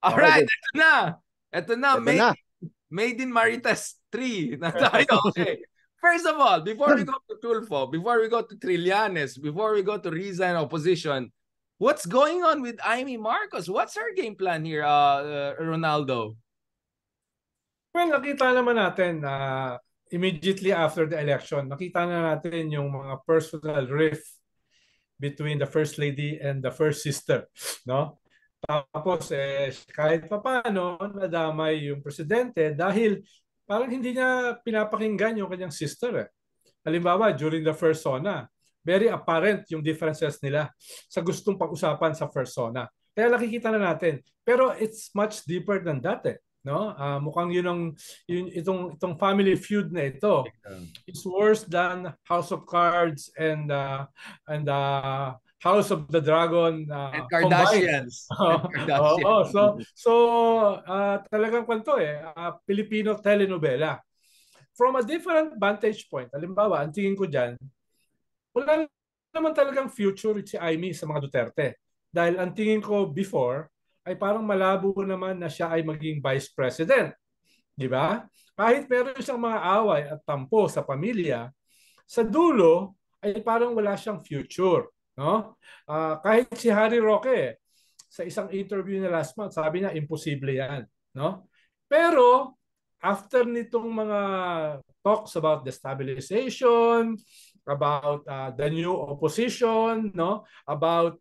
Alright, ito na. Ito na, Ito na. Made in Marites 3 na tayo. Okay. First of all, before we go to Tulfo, before we go to Trillanes, before we go to Riza and opposition, what's going on with Amy Marcos? What's her game plan here, Ronaldo? Well, nakita naman natin na immediately after the election, nakita na natin yung mga personal rift between the First Lady and the First Sister, no? Tapos kahit papaano nadamay yung presidente dahil parang hindi niya pinapakinggan yung kanyang sister. Halimbawa, during the first SONA, very apparent yung differences nila sa gustong pag-usapan sa first SONA. Kaya nakikita na natin. Pero it's much deeper than that no? Mukhang itong family feud na ito is worse than House of Cards and House of the Dragon and Kardashians. Talagang kwento Filipino telenovela. From a different vantage point, halimbawa, ang tingin ko dyan, wala naman talagang future si Amy sa mga Duterte. Dahil ang tingin ko before ay parang malabo naman na siya ay maging vice president. Di ba? Kahit meron siyang mga away at tampo sa pamilya, sa dulo ay parang wala siyang future. No? Kahit si Harry Roque, sa isang interview niya last month, sabi niya imposible yan. No? Pero after nitong mga talks about destabilization, about the new opposition, no, about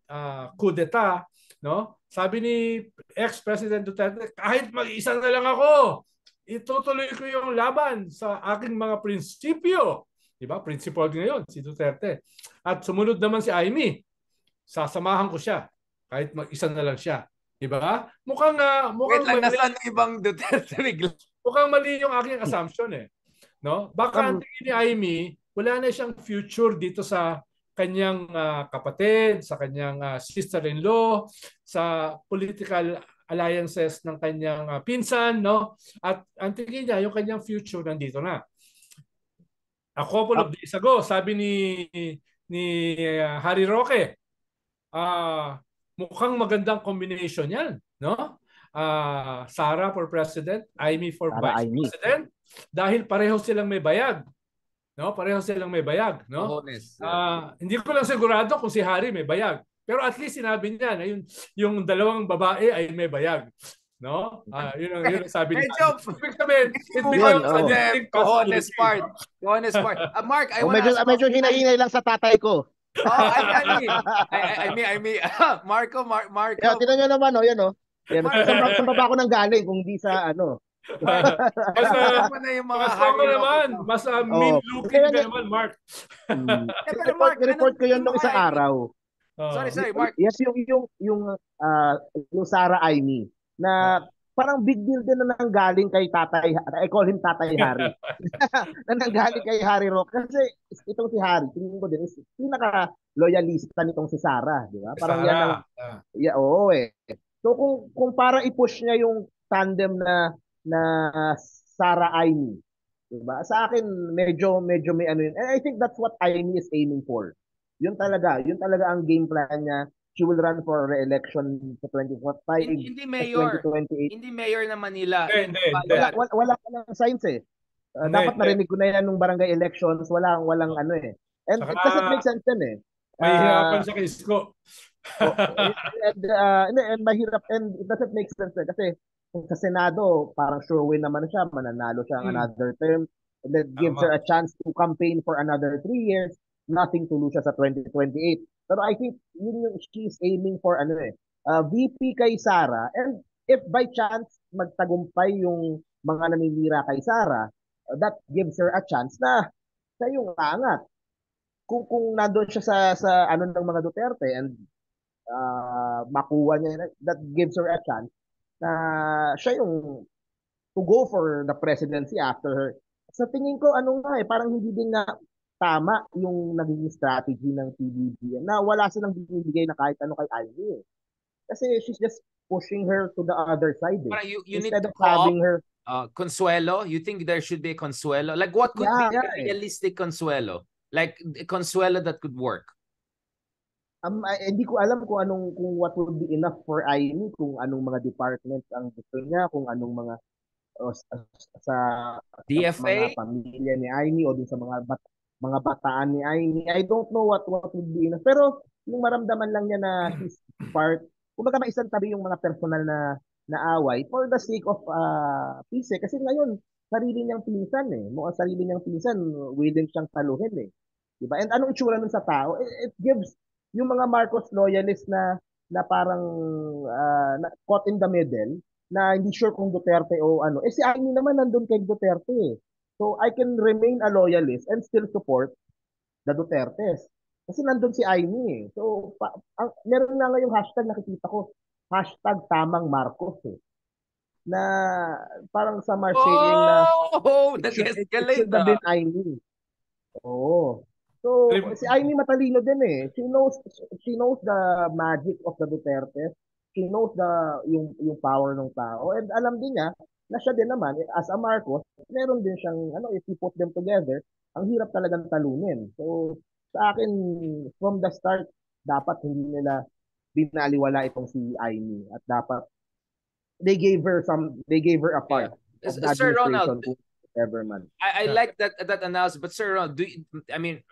coup d'etat, no, sabi ni ex-President Duterte, kahit mag-isa na lang ako, itutuloy ko yung laban sa aking mga prinsipyo. Diba? Principal ngayon si Duterte. At sumunod naman si Amy. Sasamahan ko siya kahit mag-isa na lang siya. Diba? Mukhang wait lang, nasaan ng ibang Duterte? Mukhang mali yung aking assumption no? Baka ang tingin ni Amy, wala na siyang future dito sa kanyang kapatid, sa kanyang sister-in-law, sa political alliances ng kanyang pinsan, no? At ang tingin niya, yung kanyang future nandito na. A couple of days ago, sabi ni Harry Roque, mukhang magandang combination yan, no? Sara for president, Amy for vice president, dahil pareho silang may bayag. No, pareho silang may bayag, no? Hindi ko lang sigurado kung si Harry may bayag. Pero at least sinabi niya na yung dalawang babae ay may bayag. No? Yun ang sabi niya. Honest part. Mark, I want to ask. Medyo hinahinay lang sa tatay ko. I mean, Marco. Yeah, tinan nyo naman, yan, saan ba ako nang galing kung hindi sa mas mean-looking ka naman, Mark. Report ko yun nung isang araw. Sorry, Mark. Yes, yung Sara Amy na parang big deal din na nanggaling kay Tatay, I call him Tatay Harry. Na nanggaling kay Harry Roque. Kasi itong si Harry, tingin ko din, is pinaka-loyalista nitong si Sara. Di ba? Parang yan ang... Yeah, oo So kung para i-push niya yung tandem na Sara Amy, di ba? Sa akin, medyo may ano yun. And I think that's what Amy is aiming for. Yun talaga ang game plan niya. She will run for re-election sa 2025. Hindi mayor. 2028. Hindi mayor na Manila. Wala signs dapat narinig ko na yan nung barangay elections. Walang ano And it doesn't make sense din mahirapan siya kay Isko. And mahirap and it doesn't make sense kasi sa Senado, parang sure win naman siya. Mananalo siya another term. And that gives her a chance to campaign for another 3 years. Nothing to lose siya sa 2028. Pero I think yun yung she's aiming for VP kay Sara. And if by chance magtagumpay yung mga naninira kay Sara, that gives her a chance na siya yung aangat. Kung nandoon siya sa ng mga Duterte and makuha niya, that gives her a chance na siya yung to go for the presidency after her. Sa tingin ko, parang hindi din na tama yung naging strategy ng PBB na wala silang binibigay na kahit ano kay Ivy. Kasi she's just pushing her to the other side. You instead need to of having her Consuelo. You think there should be a Consuelo? Like what could be a realistic Consuelo? Like a Consuelo that could work? Hindi ko alam kung what would be enough for Aimee, kung anong mga departments ang gusto niya, kung anong mga o sa mga DFA? pamilya ni Aimee o dun sa mga bataan ni Aimee. I don't know what would be enough. Pero yung maramdaman lang niya na she's part, kumbaga maisang tabi yung mga personal na away for the sake of peace. Kasi ngayon, sarili niyang pinsan eh. Mukhang sarili niyang pinsan, willing siyang taluhin eh. Diba? And anong itsura nun sa tao? It gives yung mga Marcos loyalists na parang caught in the middle, na hindi sure kung Duterte o ano. Si Amy naman nandun kay Duterte eh. So I can remain a loyalist and still support the Dutertes. Kasi nandun si Amy eh. So meron na ngayong hashtag nakikita ko, hashtag tamang Marcos eh. Na parang some are saying na Oh, it nag-escalate should have been Amy. Oo. So, si Amy matalino din eh. She knows the magic of the Duterte. She knows yung power ng tao. And alam din niya na siya din naman, as a Marcos, meron din siyang, if you put them together, ang hirap talagang talunin. So, sa akin, from the start, dapat hindi nila binaliwala itong si Amy. At dapat, they gave her a Yeah. part of the Sir administration, Ronald, kung ever man. I like that analysis, but Sir Ronald,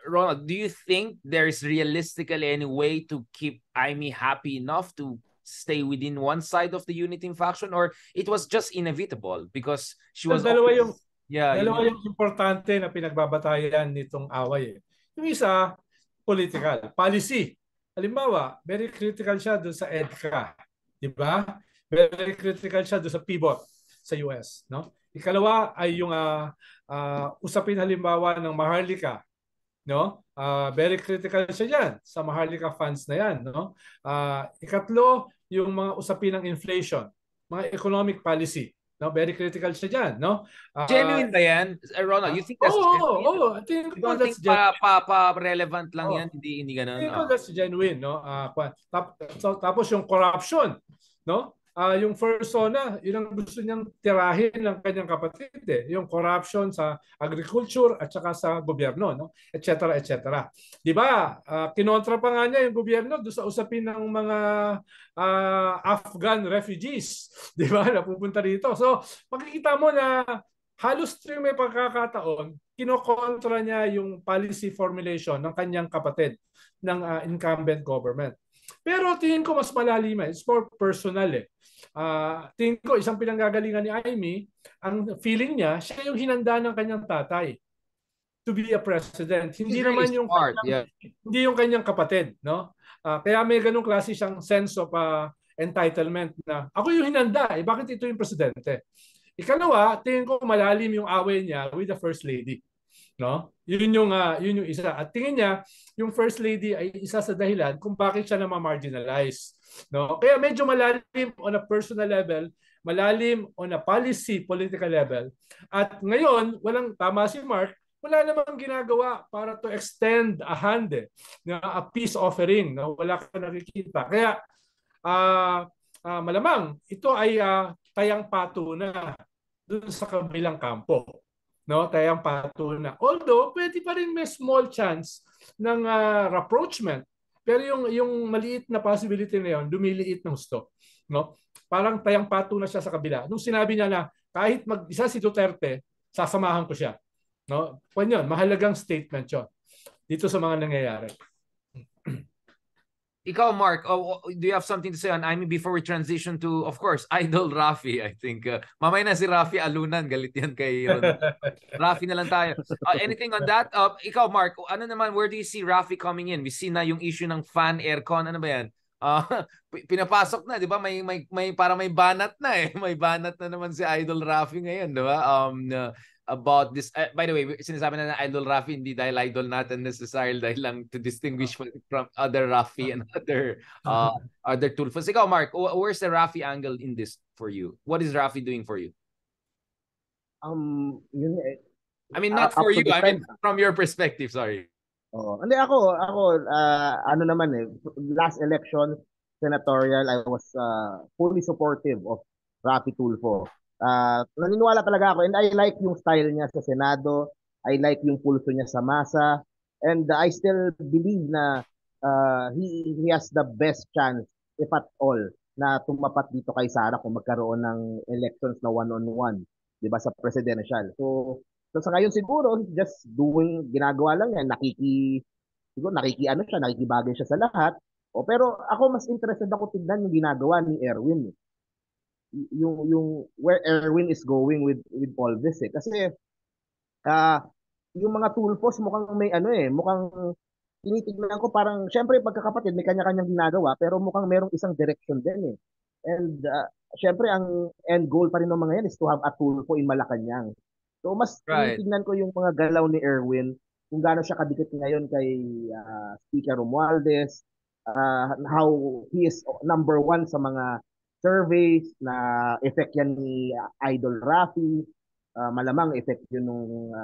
Ronald, do you think there's realistically any way to keep Amy happy enough to stay within one side of the Uniting faction, or it was just inevitable because she was Dalawa always, yung importante na pinagbabatayan nitong away. Yung isa, political, policy. Halimbawa, very critical siya doon sa EDCA, di ba? Very critical siya doon sa pivot sa US, no? Ikalawa ay yung usapin halimbawa ng Maharlika, no? Very critical siya diyan sa Maharlika funds na 'yan, no? Ikatlo, yung mga usapin ng inflation, mga economic policy, no? Very critical siya diyan, no? genuine ba yan? Ronald, you think that's genuine? I think You don't think that's genuine. relevant lang yan? Hindi ganun? Ito that's genuine, no? Tapos yung corruption, no? Yung persona, yun ang gusto niyang tirahin ng kanyang kapatid eh. Yung corruption sa agriculture at saka sa gobyerno, no? Et cetera, et cetera. Di ba? Kinontra pa nga niya yung gobyerno doon sa usapin ng mga Afghan refugees, di ba? Napupunta dito. So, makikita mo na halos tuwing may pagkakataon, kinokontra niya yung policy formulation ng kanyang kapatid ng incumbent government. Pero tingin ko mas malalim eh. It's more personal eh. Tingin ko isang pinanggagalingan ni Amy, ang feeling niya, siya yung hinanda ng kanyang tatay to be a president. Hindi naman yung smart, hindi yung kanyang kapatid, no? Kaya may ganung klase siyang sense of entitlement na ako yung hinanda, bakit ito yung presidente? Ikalawa, tingin ko malalim yung away niya with the First Lady. No? Yun yung isa. At tingin niya, yung First Lady ay isa sa dahilan kung bakit siya na ma-marginalize. No? Kaya medyo malalim on a personal level, malalim on a policy, political level. At ngayon, tama si Mark, wala namang ginagawa para to extend a hand, a peace offering. No? Wala ka nakikita. Kaya, malamang, ito ay tayang pato na dun sa kabilang kampo. No, tayang pato na. Although, pwede pa rin may small chance ng rapprochement. Pero yung maliit na possibility na yun, dumiliit ng gusto. No? Parang tayang pato na siya sa kabila. Nung sinabi niya na kahit mag-isa si Duterte, sasamahan ko siya. No? Yun, mahalagang statement yun dito sa mga nangyayari. Ikaw, Mark, do you have something to say on Amy before we transition to, of course, Idol Rafi? I think mamaya na si Rafi alunan, galit yan kay Rafi na lang tayo. Anything on that? Ikaw, Mark, ano naman, where do you see Rafi coming in? We see na yung issue ng fan aircon, ano ba yan? Pinapasok na, di ba? May para may banat na eh. May banat na naman si Idol Rafi ngayon, di ba? About this, by the way, sinasabi na Idol Rafi hindi dahil idol natin necessarily, dahil lang to distinguish from other Rafi and other Tulfos. Ikaw, Mark, where's the Rafi angle in this for you? What is Rafi doing for you? I mean, not for you. I mean, from your perspective, sorry. Hindi ako ano naman last election senatorial, I was fully supportive of Rafi Tulfo. Naniniwala talaga ako, and I like yung style niya sa Senado. I like yung pulso niya sa masa, and I still believe na he has the best chance, if at all, na tumapat dito kay Sara kung magkaroon ng elections na one-on-one, di ba, sa presidential. So sa ngayon siguro, just ginagawa lang yan, siguro ano siya, nakikibagay siya sa lahat. Pero ako mas interested ako tignan yung ginagawa ni Erwin. Yung where Erwin is going with all this eh. Kasi yung mga Tulfos mukhang may mukhang tinitignan ko parang, syempre pagkakapatid may kanya-kanyang ginagawa pero mukhang merong isang direction din eh. And syempre ang end goal pa rin ng mga yan is to have a Tulfo in Malacanang. So mas tinitignan ko yung mga galaw ni Erwin, kung gaano siya kadikit ngayon kay Speaker Romualdez, how he is number one sa mga surveys na effect yan ni Idol Rafi. Malamang effect yun nung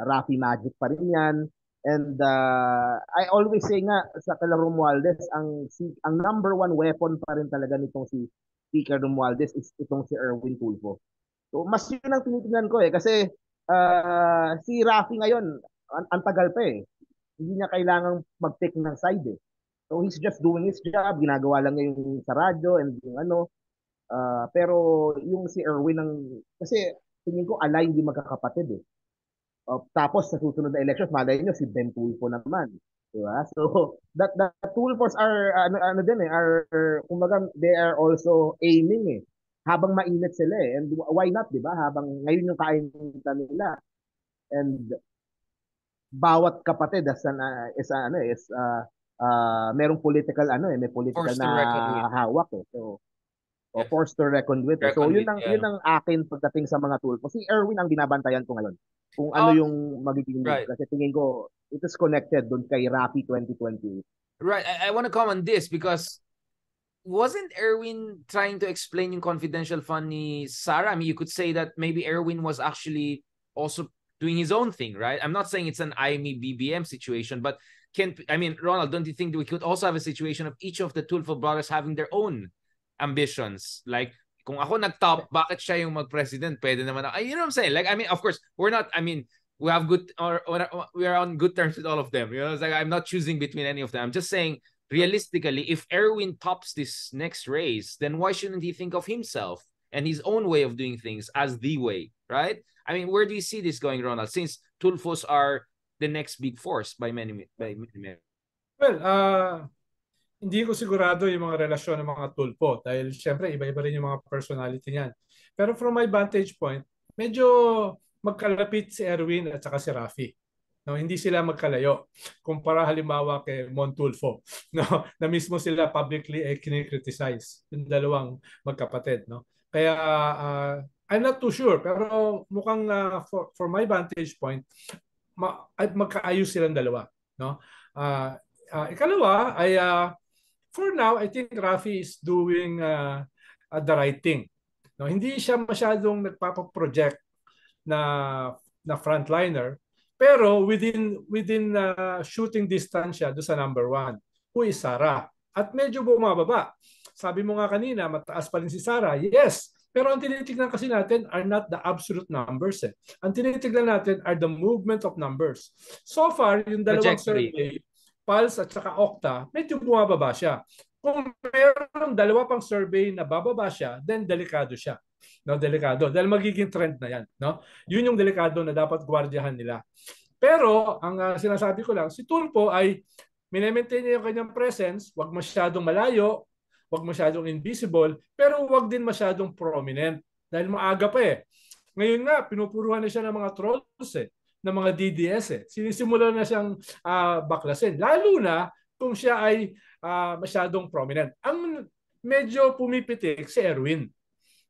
Rafi Magic pa rin yan. And I always say nga sa kala Romualdez, ang number one weapon pa rin talaga nitong si Speaker Romualdez is itong si Erwin Tulfo. So mas yun ang tinitingnan ko eh. Kasi si Rafi ngayon, ang tagal pa eh. Hindi niya kailangang mag-take ng side eh. So he's just doing his job, ginagawa lang niya yung sa radyo and yung pero yung si Erwin kasi tingin ko align yung magkakapatid eh. Tapos sa susunod na elections, malay nyo si Ben Tulfo naman. Diba? So the Tulfos are kumbaga they are also aiming eh. Habang mainit sila eh. And why not, diba? Habang ngayon yung kainitan nila. And bawat kapatid merong political may political na hawak eh. So forced to reckon with. So yun ang akin pagdating sa mga Tulfo. Si Erwin ang binabantayan ko ngayon. Kung ano yung magiging kasi tingin ko it is connected doon kay Rafi 2028. Right. I want to comment on this because wasn't Erwin trying to explain yung confidential fund ni Sara? I mean, you could say that maybe Erwin was actually also doing his own thing, right? I'm not saying it's an IME BBM situation, but Ronald, don't you think that we could also have a situation of each of the Tulfo brothers having their own ambitions? Like, kung ako nag-top, bakit siya yung mag-president? Pwede naman ako. You know what I'm saying? Like, of course, we have we are on good terms with all of them. You know, it's like I'm not choosing between any of them. I'm just saying, realistically, if Erwin tops this next race, then why shouldn't he think of himself and his own way of doing things as the way, right? Where do you see this going, Ronald? Since Tulfos are the next big force by many. Well, hindi ko sigurado yung mga relasyon ng mga Tulfo dahil syempre iba-iba rin yung mga personality niyan. Pero from my vantage point, medyo magkalapit si Erwin at saka si Rafi. No, hindi sila magkalayo kumpara halimbawa kay Mon Tulfo, no, na mismo sila publicly kini-criticize yung dalawang magkapatid, no. Kaya I'm not too sure pero mukhang for my vantage point magkaayos silang dalawa, no. Ikalawa ay for now, I think Rafi is doing the right thing. No, hindi siya masyadong nagpapaproject na frontliner, pero within shooting distance siya do sa number one, who is Sara. At medyo bumababa. Sabi mo nga kanina, mataas pa rin si Sara. Yes, pero ang tinitignan kasi natin are not the absolute numbers. Ang tinitignan natin are the movement of numbers. So far, yung dalawang survey, Pulse at saka Okta, medyo bumababa siya. Kung mayroong dalawa pang survey na bababa siya, then delikado siya. No, delikado. Dahil magiging trend na yan. No? Yun yung delikado na dapat gwardiyahan nila. Pero, ang sinasabi ko lang, si Tulfo ay minemaintain niya yung kanyang presence, wag masyadong malayo, wag masyadong invisible, pero wag din masyadong prominent. Dahil maaga pa eh. Ngayon nga, pinupuruhan na siya ng mga trolls eh, ng mga DDS eh. Sinisimula na siyang baklasin. Lalo na kung siya ay masyadong prominent. Ang medyo pumipitik si Erwin.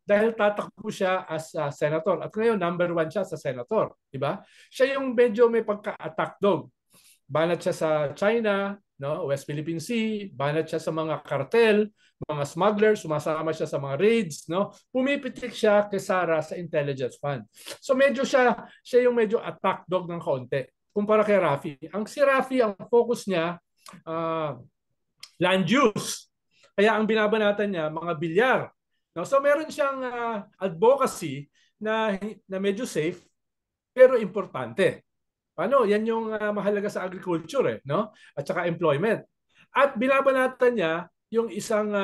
Dahil tatakbo siya as senator. At ngayon, number one siya sa senator. Diba? Siya yung medyo may pagka-attack dog. Banat siya sa China, no? West Philippine Sea, banat siya sa mga cartel, mga smugglers, sumasama siya sa mga raids, no? Pumipitik siya kay Sara sa intelligence fund. So medyo siya yung medyo attack dog ng kaunti kumpara kay Rafi. Si Rafi, ang focus niya land use. Kaya ang binabanatan niya mga bilyar. No? So meron siyang advocacy na medyo safe pero importante. Yan yung mahalaga sa agriculture no? At saka employment. At binabanatan niya yung isang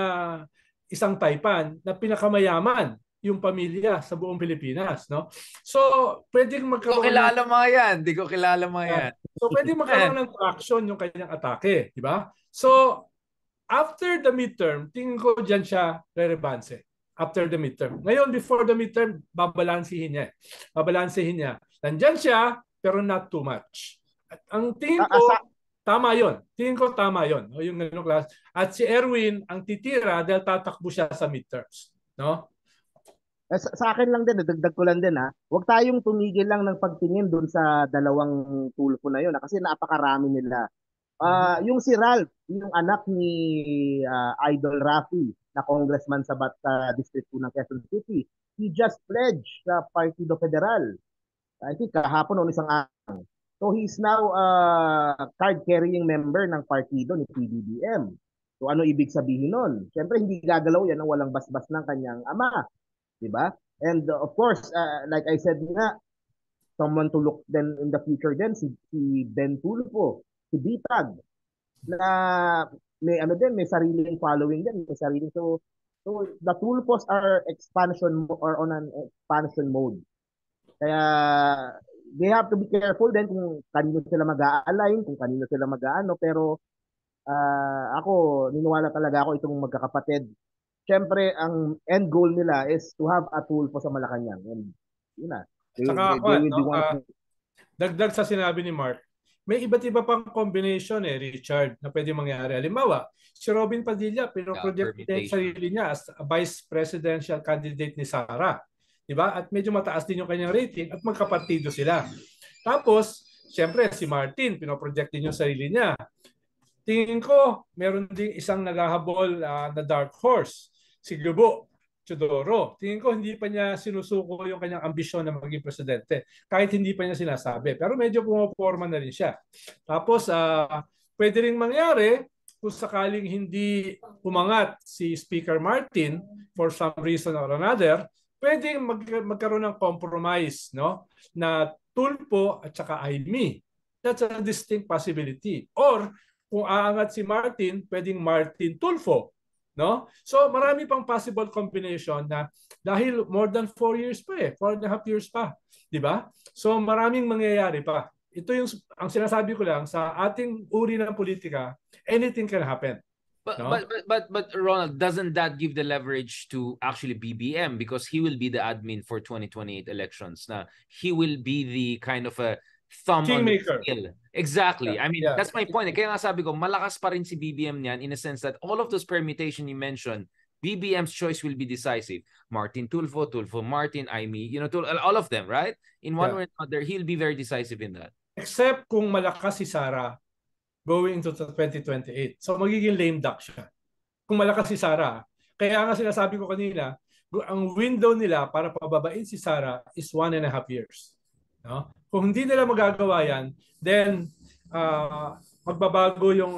taipan na pinakamayaman yung pamilya sa buong Pilipinas, no? So, pwedeng magkaroon Di ko kilala mga yan. So, pwedeng magkaroon ng traction yung kanyang atake, di ba? So, after the midterm, tingin ko dyan siya re-rebanse. After the midterm. Ngayon, before the midterm, babalansihin niya. Nandyan siya, pero not too much. At ang tingin ko, tama yon. Tingin ko tama yon. O yung ganung class. At si Erwin, ang titira dahil tatakbo siya sa midterms. No? Sa akin lang din, dagdag ko lang din huwag tayong tumigil lang ng pagtingin dun sa dalawang tulpo na yun kasi napakarami nila. Yung si Ralph, yung anak ni Idol Rafi na congressman sa District 2 ng Quezon City, he just pledged sa Partido Federal. I think kahapon o isang araw. So he's now a card-carrying member ng partido ni PBBM. So ano ibig sabihin nun? Siyempre hindi gagalaw yan ng walang basbas ng kanyang ama. Diba? And of course, like I said nga, someone to look then in the future then si Ben Tulfo, si Bitag na may may sariling following din, may sariling so the Tulfos are on an expansion mode. Kaya they have to be careful din kung kanino sila mag-a-align, kung kanino sila mag-aano, pero ako niniwala talaga ako itong magkakapatid. Siyempre, ang end goal nila is to have a Tulfo sa Malacanang. And yun na. Dagdag sa sinabi ni Mark, may iba't iba pang combination Richard, na pwede mangyari. Halimbawa, si Robin Padilla, pinoproject niya sarili niya as a vice presidential candidate ni Sara. Diba? At medyo mataas din yung kanyang rating at magkapartido sila. Tapos, siyempre, si Martin, pinoproject din yung sarili niya. Tingin ko, meron ding isang naghahabol na dark horse. Si Gubo Chodoro. Tingin ko hindi pa niya sinusuko yung kanyang ambisyon na maging presidente. Kahit hindi pa niya sinasabi. Pero medyo pumaporma na rin siya. Tapos, pwede rin mangyari kung sakaling hindi umangat si Speaker Martin for some reason or another, pwedeng magkaroon ng compromise, no? Na Tulfo at saka Aimee. That's a distinct possibility. Or, kung aangat si Martin, pwedeng Martin Tulfo. No? So marami pang possible combination na dahil more than 4 years pa 4.5 years pa, 'di ba? So maraming mangyayari pa. Ito yung ang sinasabi ko lang sa ating uri ng politika, anything can happen. But Ronald, doesn't that give the leverage to actually BBM because he will be the admin for 2028 elections? Na he will be the kind of a thumb Kingmaker. on the scale. Exactly. I mean, that's my point. Kaya nga sabi ko, malakas pa rin si BBM niyan in a sense that all of those permutation you mentioned, BBM's choice will be decisive. Martin Tulfo, Martin, Aimee, all of them, right? In one way or another, he'll be very decisive in that. Except kung malakas si Sara going into 2028. So magiging lame duck siya. Kung malakas si Sara. Kaya nga sinasabi ko kanina, ang window nila para pababain si Sara is 1.5 years. No? Kung hindi nila magagawa yan, then magbabago yung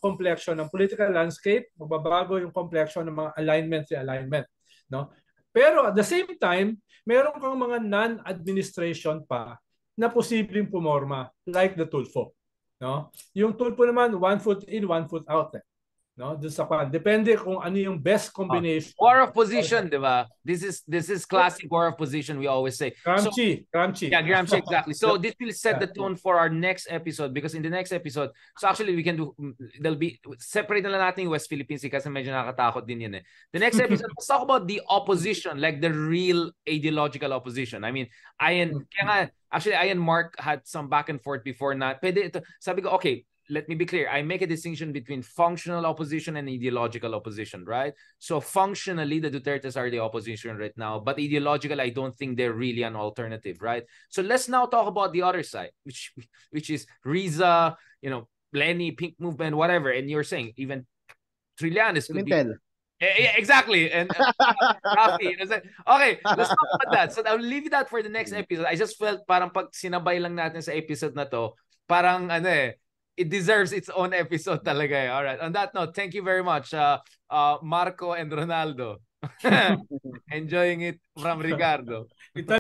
complexion ng political landscape, magbabago yung complexion ng mga alignment. No? Pero at the same time, meron kang mga non-administration pa na posibleng pumorma like the Tulfo. No? Yung Tulfo naman, 1 foot in, 1 foot out. No, depende kung ano yung best combination. War of position, di ba? This is classic war of position. We always say. Gramsci. Yeah, Gramsci, exactly. So this will set the tone for our next episode because in the next episode, so actually we can do. There'll be separate na lang natin yung West Philippines kasi medyo nakakatakot din yun. The next episode, let's talk about the opposition, like the real ideological opposition. I mean, Ian Mark had some back and forth before na. Pwede ito. Sabi ko, okay. Let me be clear. I make a distinction between functional opposition and ideological opposition, right? So functionally, the Dutertes are the opposition right now, but ideological, I don't think they're really an alternative, right? So let's now talk about the other side, which is Riza, Lenny, Pink Movement, whatever. And you're saying even Trillanes could be. Exactly. And Rafi. Okay, let's talk about that. So I'll leave that for the next episode. I just felt parang pag sinabay lang natin sa episode na to, parang it deserves its own episode talaga. All right. On that note, thank you very much, Marco and Ronaldo. Enjoying it from Ricardo.